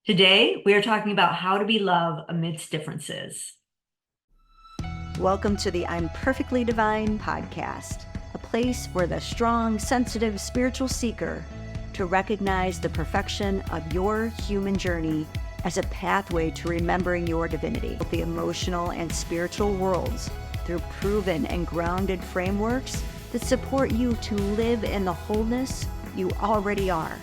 Today, we are talking about how to be love amidst differences. Welcome to the I'm Perfectly Divine podcast, a place for the strong, sensitive, spiritual seeker to recognize the perfection of your human journey as a pathway to remembering your divinity, the emotional and spiritual worlds through proven and grounded frameworks that support you to live in the wholeness you already are.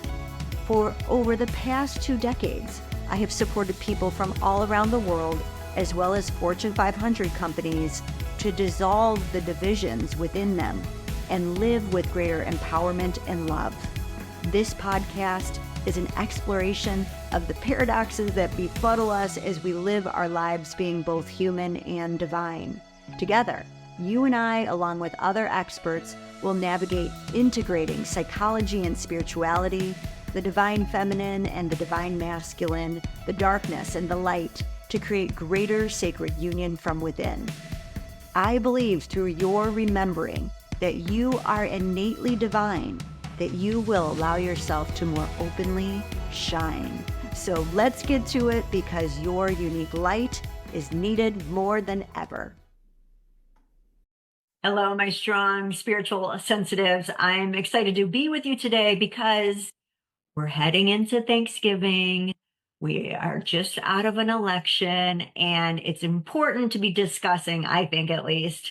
For over the past 2 decades, I have supported people from all around the world, as well as Fortune 500 companies, to dissolve the divisions within them and live with greater empowerment and love. This podcast is an exploration of the paradoxes that befuddle us as we live our lives being both human and divine. Together, you and I, along with other experts, will navigate integrating psychology and spirituality, the divine feminine and the divine masculine, the darkness and the light, to create greater sacred union from within. I believe through your remembering that you are innately divine, that you will allow yourself to more openly shine. So let's get to it, because your unique light is needed more than ever. Hello, my strong spiritual sensitives. I'm excited to be with you today because we're heading into Thanksgiving. We are just out of an election, and it's important to be discussing, I think at least,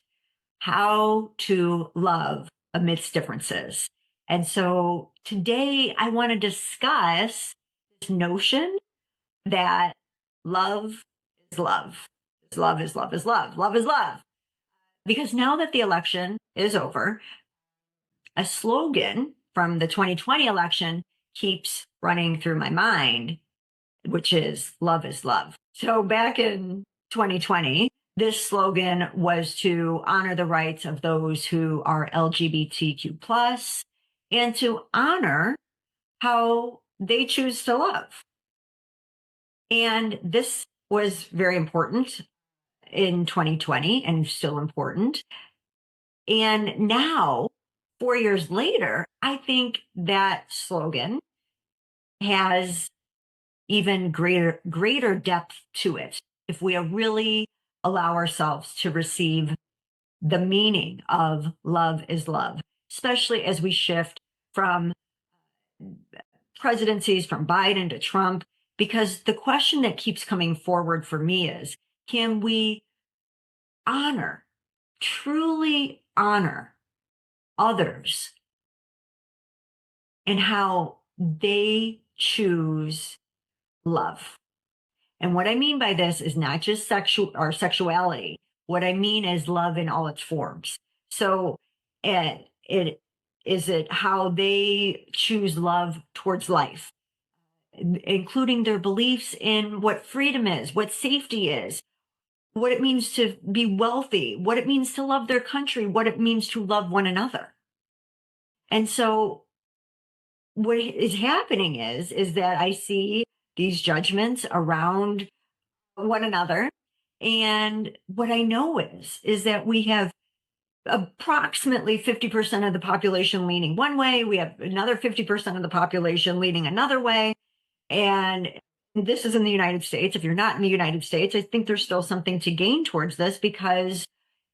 how to love amidst differences. And so today I want to discuss this notion that love is love. Love is love is love. Love is love. Because now that the election is over, a slogan from the 2020 election keeps running through my mind, which is love is love. So back in 2020, this slogan was to honor the rights of those who are LGBTQ plus and to honor how they choose to love. And this was very important in 2020 and still important. And now, 4 years later, I think that slogan has even greater depth to it if we really allow ourselves to receive the meaning of love is love, especially as we shift from presidencies, from Biden to Trump, because the question that keeps coming forward for me is, can we honor, truly honor others and how they choose love? And what I mean by this is not just sexuality. What I mean is love in all its forms. So it is it how they choose love towards life, including their beliefs in what freedom is, what safety is, what it means to be wealthy, what it means to love their country, what it means to love one another. And so what is happening is that I see these judgments around one another. And what I know is that we have approximately 50% of the population leaning one way. We have another 50% of the population leaning another way. And this is in the United States. If you're not in the United States, I think there's still something to gain towards this, because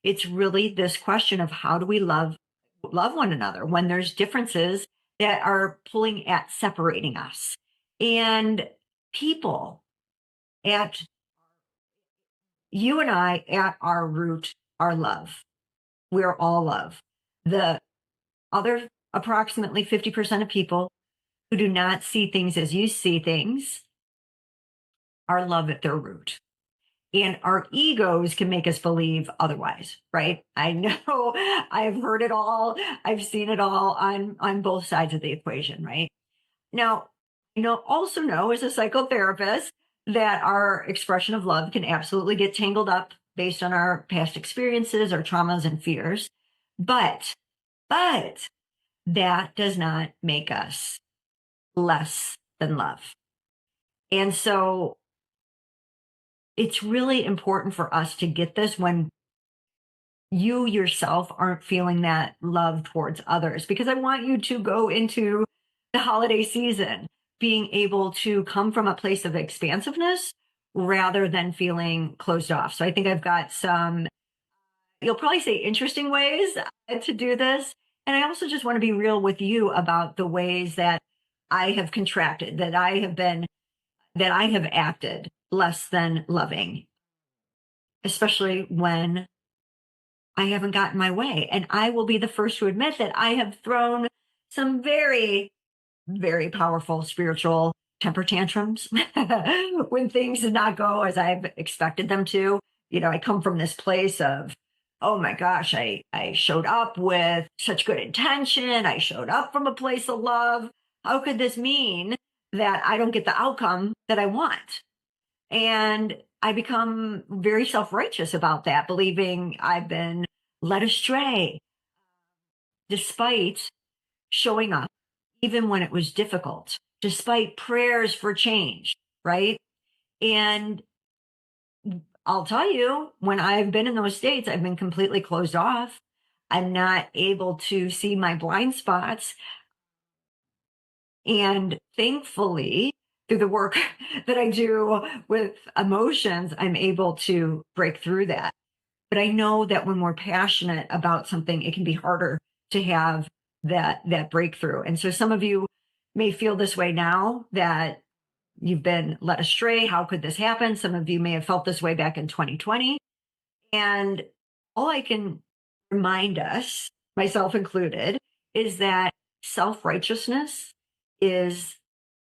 it's really this question of how do we love one another when there's differences that are pulling at separating us. And people at you and I, at our root, are love. We're all love. The other approximately 50% of people who do not see things as you see things are love at their root. And our egos can make us believe otherwise, right? I know I've heard it all. I've seen it all on both sides of the equation, right? Now, also know as a psychotherapist that our expression of love can absolutely get tangled up based on our past experiences, our traumas and fears. But that does not make us less than love. And so it's really important for us to get this when you yourself aren't feeling that love towards others, because I want you to go into the holiday season being able to come from a place of expansiveness rather than feeling closed off. So I think I've got some, you'll probably say, interesting ways to do this. And I also just want to be real with you about the ways that I have contracted, that I have acted less than loving, especially when I haven't gotten my way. And I will be the first to admit that I have thrown some very, very powerful spiritual temper tantrums when things did not go as I've expected them to. I come from this place of, oh my gosh, I showed up with such good intention. I showed up from a place of love. How could this mean that I don't get the outcome that I want? And I become very self righteous about that, believing I've been led astray despite showing up, even when it was difficult, despite prayers for change, right? And I'll tell you, when I've been in those states, I've been completely closed off. I'm not able to see my blind spots. And thankfully, through the work that I do with emotions, I'm able to break through that. But I know that when we're passionate about something, it can be harder to have that breakthrough. And so some of you may feel this way now, that you've been led astray. How could this happen? Some of you may have felt this way back in 2020. And all I can remind us, myself included, is that self-righteousness is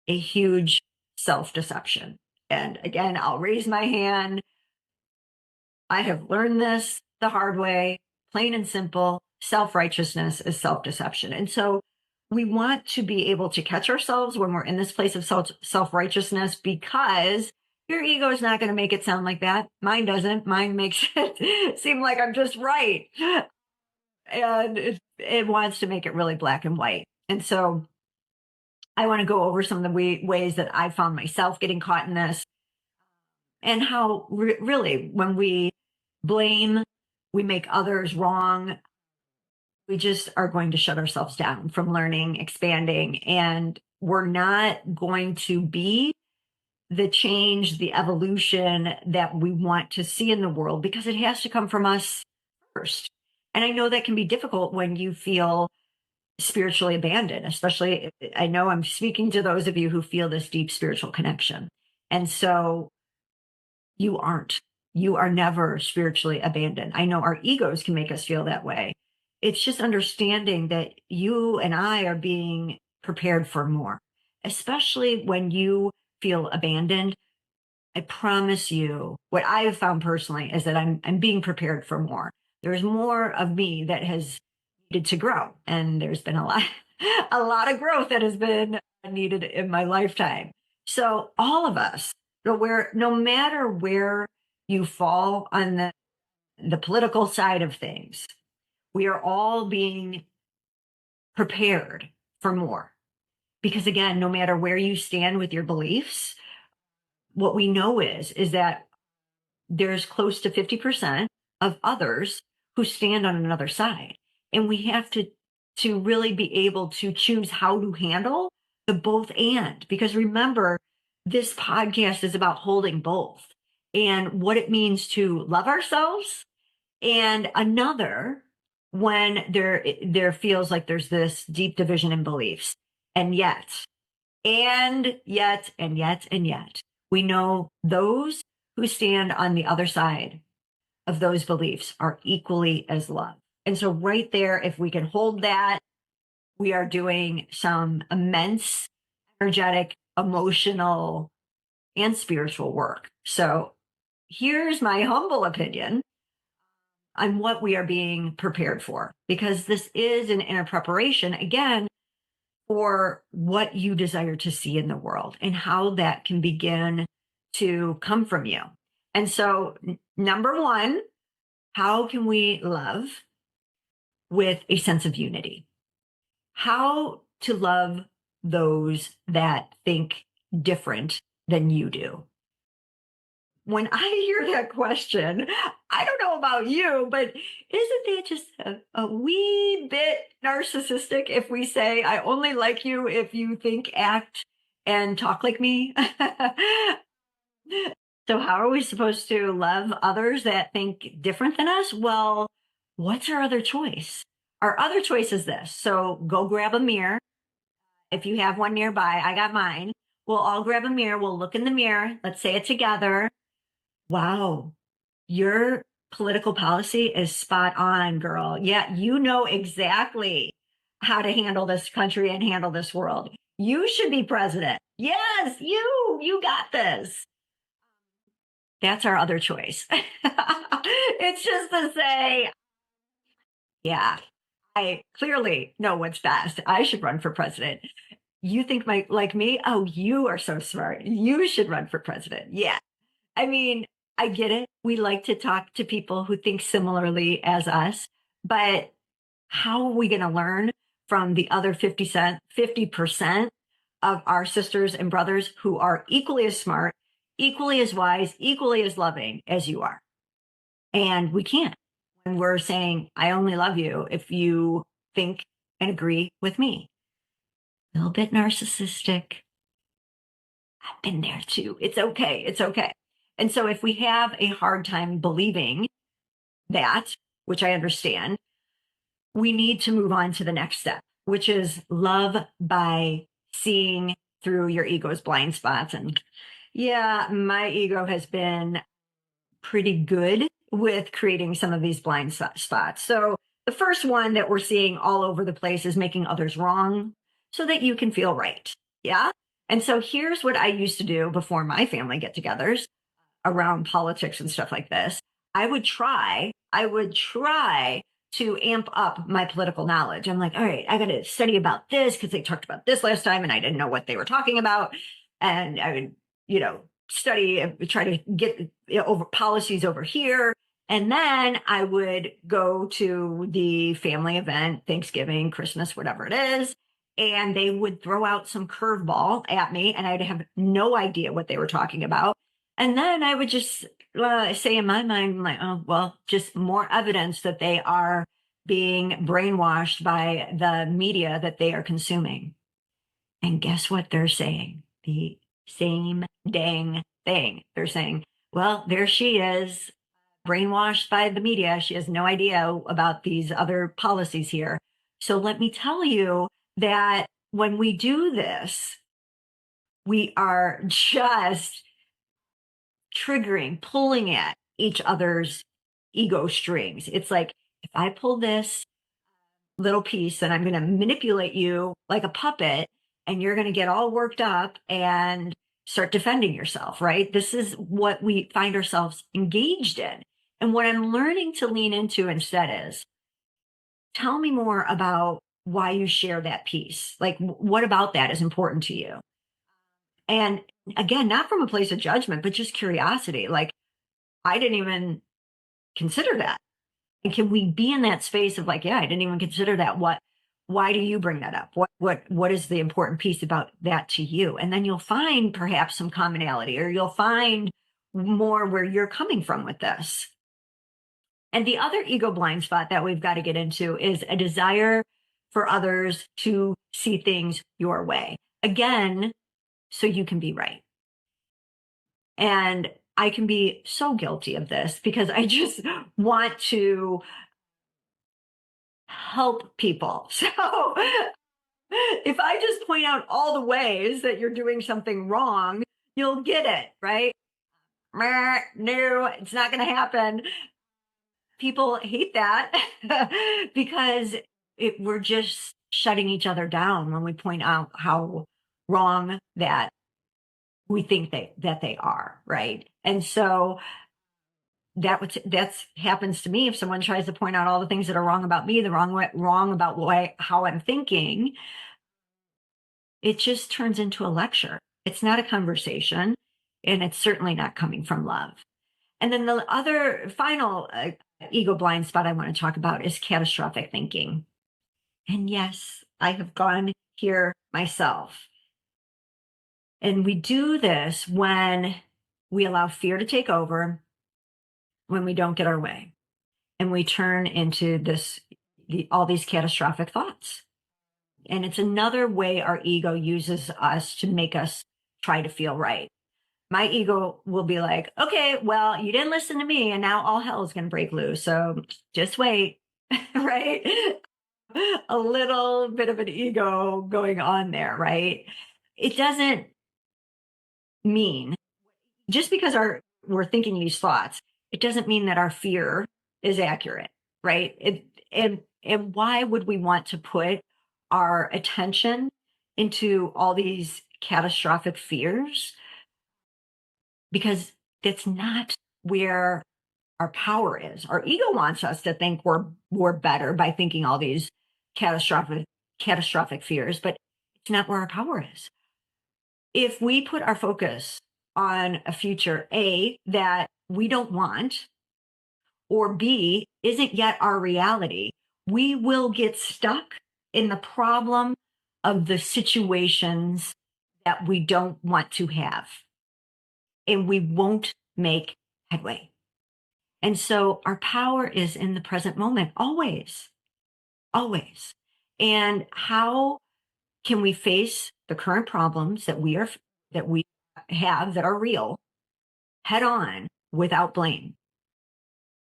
a huge self-deception. And again, I'll raise my hand. I have learned this the hard way, plain and simple. Self-righteousness is self-deception. And so we want to be able to catch ourselves when we're in this place of self-righteousness, because your ego is not going to make it sound like that. Mine doesn't. Mine makes it seem like I'm just right. And it wants to make it really black and white. And so I want to go over some of the ways that I found myself getting caught in this, and how really when we blame, we make others wrong, we just are going to shut ourselves down from learning, expanding, and we're not going to be the change, the evolution that we want to see in the world, because it has to come from us first. And I know that can be difficult when you feel spiritually abandoned, especially I know I'm speaking to those of you who feel this deep spiritual connection. And so you aren't. You are never spiritually abandoned. I know our egos can make us feel that way. It's just understanding that you and I are being prepared for more, especially when you feel abandoned. I promise you, what I have found personally is that I'm being prepared for more. There's more of me that has needed to grow, and there's been a lot of growth that has been needed in my lifetime. So all of us, no matter where you fall on the political side of things, we are all being prepared for more. Because again, no matter where you stand with your beliefs, what we know is that there's close to 50% of others who stand on another side. And we have to really be able to choose how to handle the both and. Because remember, this podcast is about holding both and what it means to love ourselves and another when there feels like there's this deep division in beliefs. And yet, we know those who stand on the other side of those beliefs are equally as loved. And so right there, if we can hold that, we are doing some immense energetic, emotional, and spiritual work. So here's my humble opinion on what we are being prepared for, because this is an inner preparation, again, for what you desire to see in the world and how that can begin to come from you. And so, number one, how can we love with a sense of unity? How to love those that think different than you do. When I hear that question, I don't know about you, but isn't that just a wee bit narcissistic if we say, I only like you if you think, act, and talk like me. So how are we supposed to love others that think different than us? Well, what's our other choice? Our other choice is this. So go grab a mirror. If you have one nearby, I got mine. We'll all grab a mirror. We'll look in the mirror. Let's say it together. Wow, your political policy is spot on, girl. Yeah, you know exactly how to handle this country and handle this world. You should be president. Yes, you got this. That's our other choice. It's just to say, yeah, I clearly know what's best. I should run for president. You think like me? Oh, you are so smart. You should run for president. Yeah. I mean, I get it. We like to talk to people who think similarly as us, but how are we going to learn from the other 50% of our sisters and brothers who are equally as smart, equally as wise, equally as loving as you are? And we can't. When we're saying, I only love you if you think and agree with me. A little bit narcissistic. I've been there too. It's okay. It's okay. And so if we have a hard time believing that, which I understand, we need to move on to the next step, which is love by seeing through your ego's blind spots. And yeah, my ego has been pretty good with creating some of these blind spots. So the first one that we're seeing all over the place is making others wrong so that you can feel right. Yeah. And so here's what I used to do before my family get togethers around politics and stuff like this. I would try to amp up my political knowledge. I'm like, all right, I got to study about this because they talked about this last time and I didn't know what they were talking about. And I would, study and try to get over policies over here. And then I would go to the family event, Thanksgiving, Christmas, whatever it is. And they would throw out some curveball at me and I'd have no idea what they were talking about. And then I would just say in my mind, like, oh, well, just more evidence that they are being brainwashed by the media that they are consuming. And guess what they're saying? The same dang thing. They're saying, well, there she is, brainwashed by the media. She has no idea about these other policies here. So let me tell you that when we do this, we are just triggering, pulling at each other's ego strings. It's like, if I pull this little piece and I'm going to manipulate you like a puppet and you're going to get all worked up and start defending yourself, right? This is what we find ourselves engaged in. And what I'm learning to lean into instead is, tell me more about why you share that piece. Like, what about that is important to you? And again, not from a place of judgment, but just curiosity. Like, I didn't even consider that. And can we be in that space of like, yeah, I didn't even consider that. Why do you bring that up? What is the important piece about that to you? And then you'll find perhaps some commonality, or you'll find more where you're coming from with this. And the other ego blind spot that we've got to get into is a desire for others to see things your way. Again, so you can be right. And I can be so guilty of this because I just want to help people. So if I just point out all the ways that you're doing something wrong, you'll get it, right? No, it's not going to happen. People hate that because we're just shutting each other down when we point out how wrong that we think that they are, right? And so that's happens to me if someone tries to point out all the things that are wrong about me, the wrong about how I'm thinking. It just turns into a lecture. It's not a conversation, and it's certainly not coming from love. And then the other final ego blind spot I want to talk about is catastrophic thinking. And yes, I have gone here myself. And we do this when we allow fear to take over, when we don't get our way, and we turn into all these catastrophic thoughts. And it's another way our ego uses us to make us try to feel right. My ego will be like, okay, well, you didn't listen to me, and now all hell is going to break loose. So just wait, right? A little bit of an ego going on there, right? It doesn't mean just because we're thinking these thoughts, it doesn't mean that our fear is accurate, right? And why would we want to put our attention into all these catastrophic fears? Because that's not where our power is. Our ego wants us to think we're better by thinking all these catastrophic fears, but it's not where our power is. If we put our focus on a future A that we don't want, or B isn't yet our reality, we will get stuck in the problem of the situations that we don't want to have, and we won't make headway. And so our power is in the present moment, always, always. And how can we face the current problems that we have that are real head on without blame,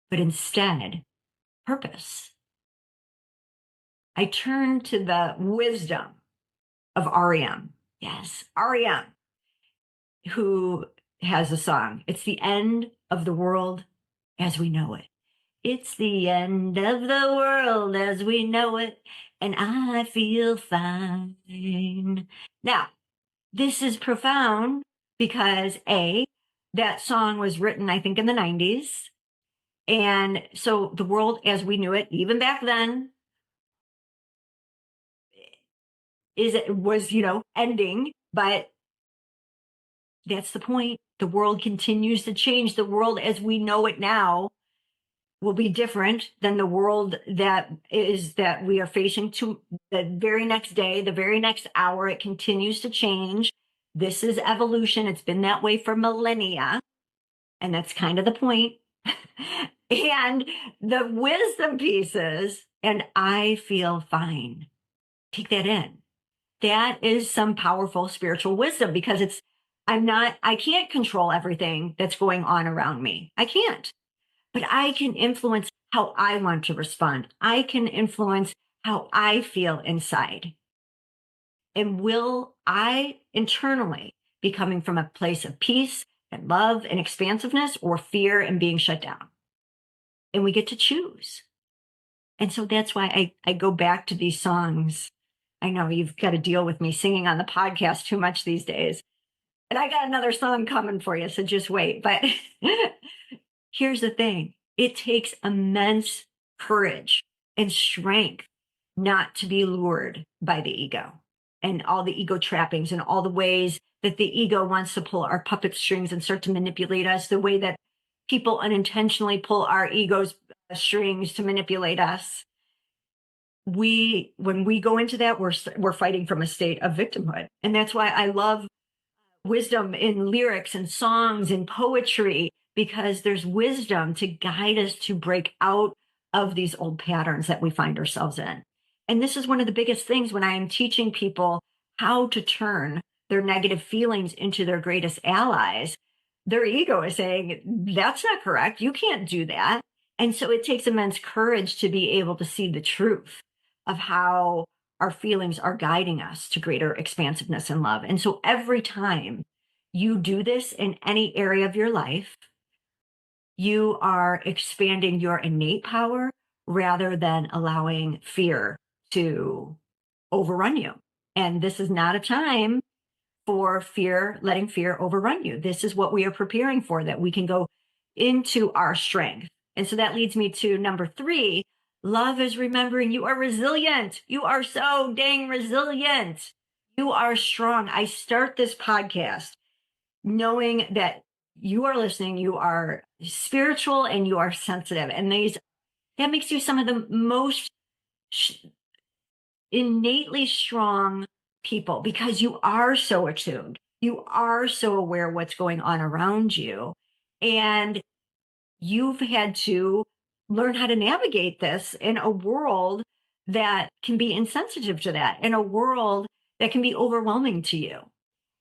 but instead purpose? I turn to the wisdom of REM. Yes, REM, who has a song. It's the end of the world as we know it. It's the end of the world as we know it, and I feel fine. Now, this is profound because A, that song was written, I think, in the 90s. And so the world as we knew it, even back then, was, ending, but that's the point. The world continues to change. The world as we know it now will be different than the world that we are facing to the very next day, the very next hour. It continues to change. This is evolution. It's been that way for millennia. And that's kind of the point. And the wisdom pieces, and I feel fine. Take that in. That is some powerful spiritual wisdom because I can't control everything that's going on around me. I can't. But I can influence how I want to respond. I can influence how I feel inside. And will I internally be coming from a place of peace and love and expansiveness, or fear and being shut down? And we get to choose. And so that's why I go back to these songs. I know you've got to deal with me singing on the podcast too much these days. And I got another song coming for you, so just wait. But here's the thing. It takes immense courage and strength not to be lured by the ego and all the ego trappings and all the ways that the ego wants to pull our puppet strings and start to manipulate us, the way that people unintentionally pull our ego's strings to manipulate us. When we go into that, we're fighting from a state of victimhood. And that's why I love wisdom in lyrics and songs and poetry, because there's wisdom to guide us to break out of these old patterns that we find ourselves in. And this is one of the biggest things when I am teaching people how to turn their negative feelings into their greatest allies. Their ego is saying, that's not correct. You can't do that. And so it takes immense courage to be able to see the truth of how our feelings are guiding us to greater expansiveness and love. And so every time you do this in any area of your life, you are expanding your innate power rather than allowing fear to overrun you. And this is not a time for letting fear overrun you. This is what we are preparing for, that we can go into our strength. And so that leads me to number 3. Love is remembering you are resilient. You are so dang resilient. You are strong. I start this podcast knowing that you are listening, you are spiritual, and you are sensitive. And that makes you some of the most innately strong people, because you are so attuned. You are so aware of what's going on around you. And you've had to learn how to navigate this in a world that can be insensitive to that, in a world that can be overwhelming to you.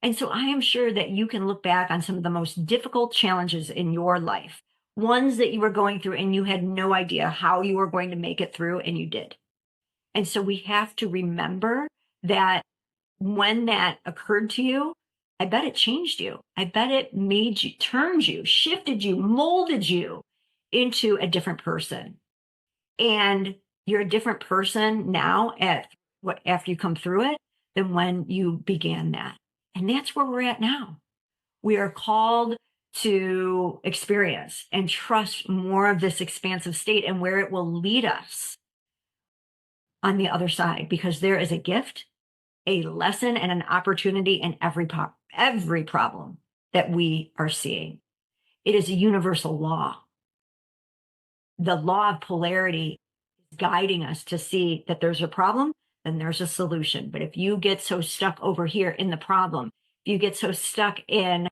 And so I am sure that you can look back on some of the most difficult challenges in your life, ones that you were going through and you had no idea how you were going to make it through, and you did. And so we have to remember that when that occurred to you, I bet it changed you. I bet it made you, turned you, shifted you, molded you into a different person. And you're a different person now after you come through it than when you began that. And that's where we're at now. We are called to experience and trust more of this expansive state and where it will lead us on the other side, because there is a gift, a lesson, and an opportunity in every problem that we are seeing. It is a universal law. The law of polarity is guiding us to see that there's a problem, then there's a solution. But if you get so stuck over here in the problem, if you get so stuck in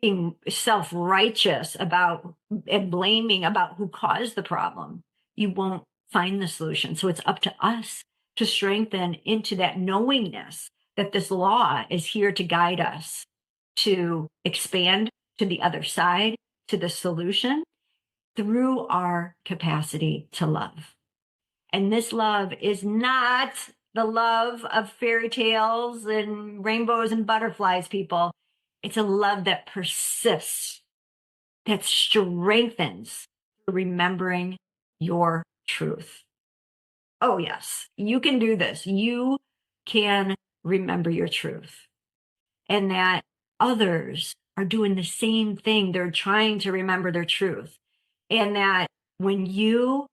being self-righteous about and blaming about who caused the problem, you won't find the solution. So it's up to us to strengthen into that knowingness that this law is here to guide us to expand to the other side, to the solution, through our capacity to love. And this love is not the love of fairy tales and rainbows and butterflies, people. It's a love that persists, that strengthens remembering your truth. Oh, yes, you can do this. You can remember your truth. And that others are doing the same thing. They're trying to remember their truth. And that when you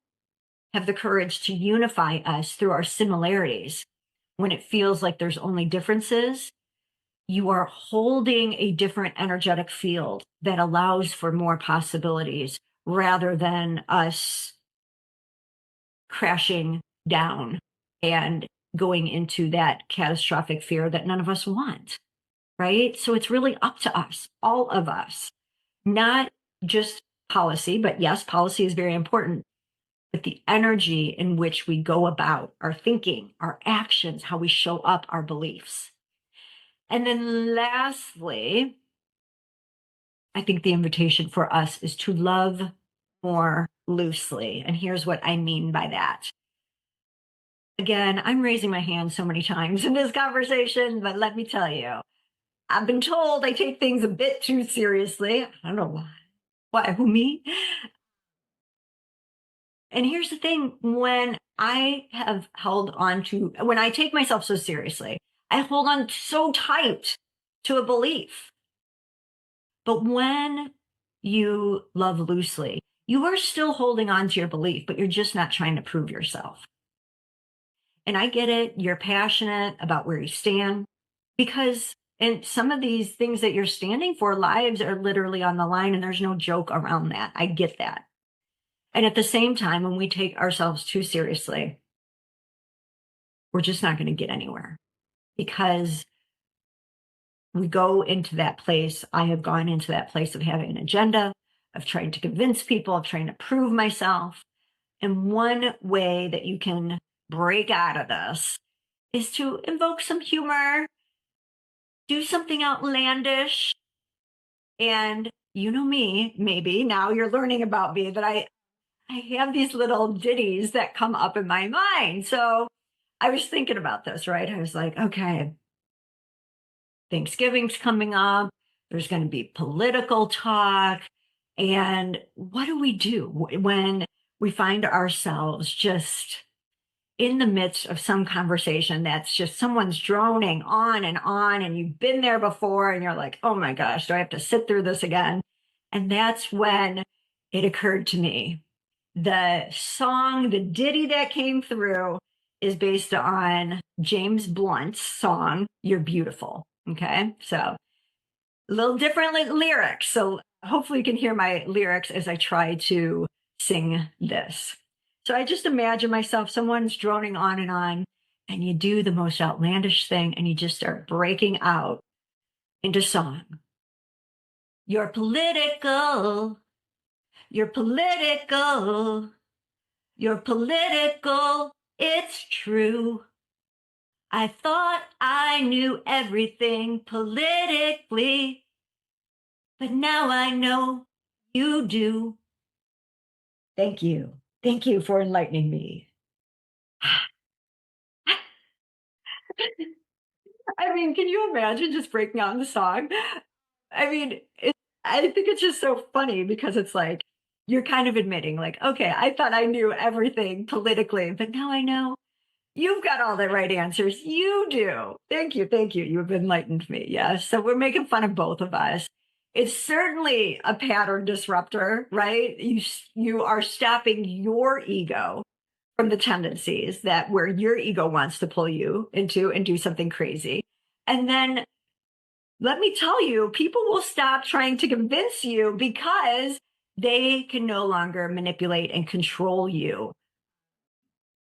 have the courage to unify us through our similarities, when it feels like there's only differences, you are holding a different energetic field that allows for more possibilities rather than us crashing down and going into that catastrophic fear that none of us want, right? So it's really up to us, all of us, not just policy, but yes, policy is very important, but the energy in which we go about our thinking, our actions, how we show up, our beliefs. And then lastly, I think the invitation for us is to love more loosely. And here's what I mean by that. Again, I'm raising my hand so many times in this conversation, but let me tell you, I've been told I take things a bit too seriously. I don't know why. Why? Who, me? And here's the thing, when I have held on to, when I take myself so seriously, I hold on so tight to a belief. But when you love loosely, you are still holding on to your belief, but you're just not trying to prove yourself. And I get it. You're passionate about where you stand because, and some of these things that you're standing for, lives are literally on the line, and there's no joke around that. I get that. And at the same time, when we take ourselves too seriously, we're just not going to get anywhere, because we go into that place. I have gone into that place of having an agenda, of trying to convince people, of trying to prove myself. And one way that you can break out of this is to invoke some humor, do something outlandish. And you know me, maybe now you're learning about me, that I have these little ditties that come up in my mind. So I was thinking about this, right? I was like, okay, Thanksgiving's coming up. There's going to be political talk. And what do we do when we find ourselves just in the midst of some conversation that's just someone's droning on, and you've been there before, and you're like, oh my gosh, do I have to sit through this again? And that's when it occurred to me. The song, the ditty that came through is based on James Blunt's song, You're Beautiful. Okay. So a little different lyrics. So hopefully you can hear my lyrics as I try to sing this. So I just imagine myself, someone's droning on, and you do the most outlandish thing, and you just start breaking out into song. You're political. You're political. You're political. It's true. I thought I knew everything politically, but now I know you do. Thank you. Thank you for enlightening me. I mean, can you imagine just breaking out in the song? I mean, I think it's just so funny because it's like you're kind of admitting, like, okay, I thought I knew everything politically, but now I know you've got all the right answers. You do. Thank you. Thank you. You've enlightened me. Yes. So we're making fun of both of us. It's certainly a pattern disruptor, right? You are stopping your ego from the tendencies that where your ego wants to pull you into and do something crazy. And then let me tell you, people will stop trying to convince you because they can no longer manipulate and control you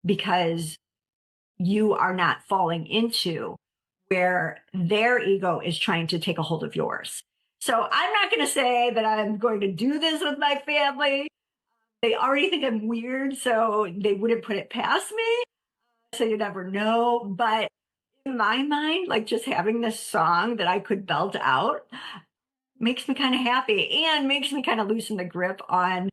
because you are not falling into where their ego is trying to take a hold of yours. So I'm not going to say that I'm going to do this with my family. They already think I'm weird, so they wouldn't put it past me. So you never know. But in my mind, like just having this song that I could belt out makes me kind of happy and makes me kind of loosen the grip on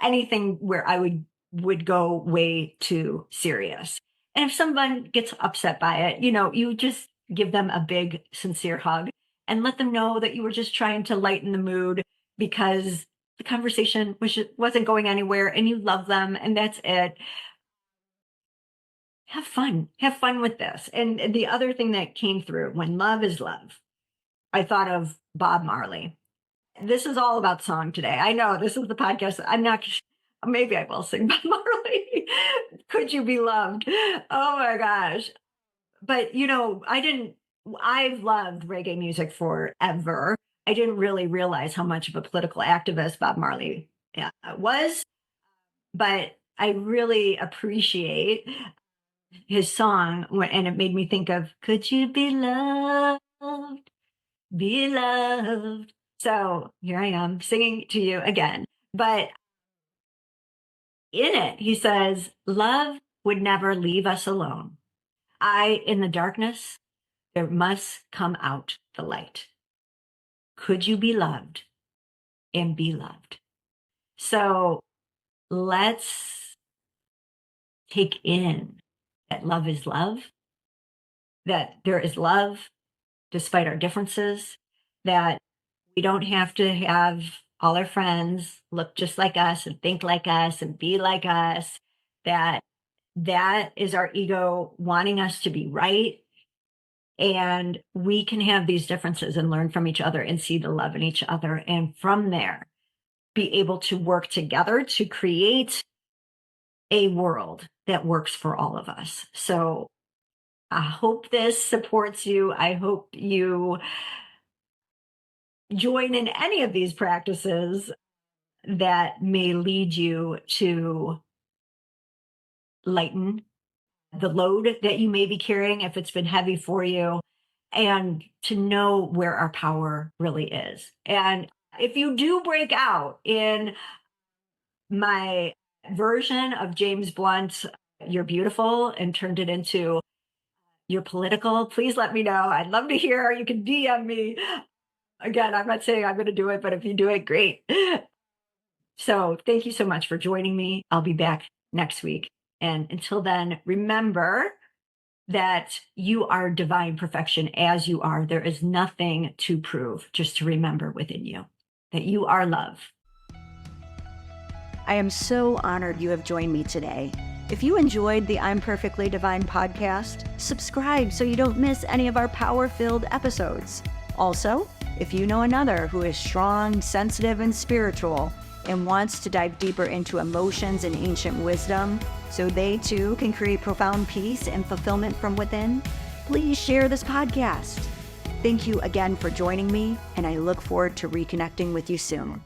anything where I would go way too serious. And if someone gets upset by it, you just give them a big, sincere hug and let them know that you were just trying to lighten the mood because the conversation wasn't going anywhere and you love them and that's it. Have fun with this. And the other thing that came through when love is love, I thought of Bob Marley. This is all about song today. I know this is the podcast. I'm not, maybe I will sing Bob Marley. Could you be loved? Oh my gosh. But I've loved reggae music forever. I didn't really realize how much of a political activist Bob Marley was, but I really appreciate his song and it made me think of, could you be loved? Be loved. So here I am singing to you again. But in it, he says, love would never leave us alone. In the darkness, there must come out the light. Could you be loved and be loved? So let's take in that love is love, that there is love despite our differences, that we don't have to have all our friends look just like us and think like us and be like us, that is our ego wanting us to be right. And we can have these differences and learn from each other and see the love in each other. And from there, be able to work together to create a world that works for all of us. So I hope this supports you. I hope you join in any of these practices that may lead you to lighten the load that you may be carrying if it's been heavy for you, and to know where our power really is. And if you do break out in my version of James Blunt's You're Beautiful and turned it into You're Political, please let me know. I'd love to hear. You can DM me. Again, I'm not saying I'm going to do it, but if you do it, great. So thank you so much for joining me. I'll be back next week. And until then, remember that you are divine perfection as you are. There is nothing to prove, just to remember within you that you are love. I am so honored you have joined me today. If you enjoyed the I'm Perfectly Divine podcast, subscribe so you don't miss any of our power-filled episodes. Also, if you know another who is strong, sensitive, and spiritual and wants to dive deeper into emotions and ancient wisdom so they too can create profound peace and fulfillment from within, please share this podcast. Thank you again for joining me, and I look forward to reconnecting with you soon.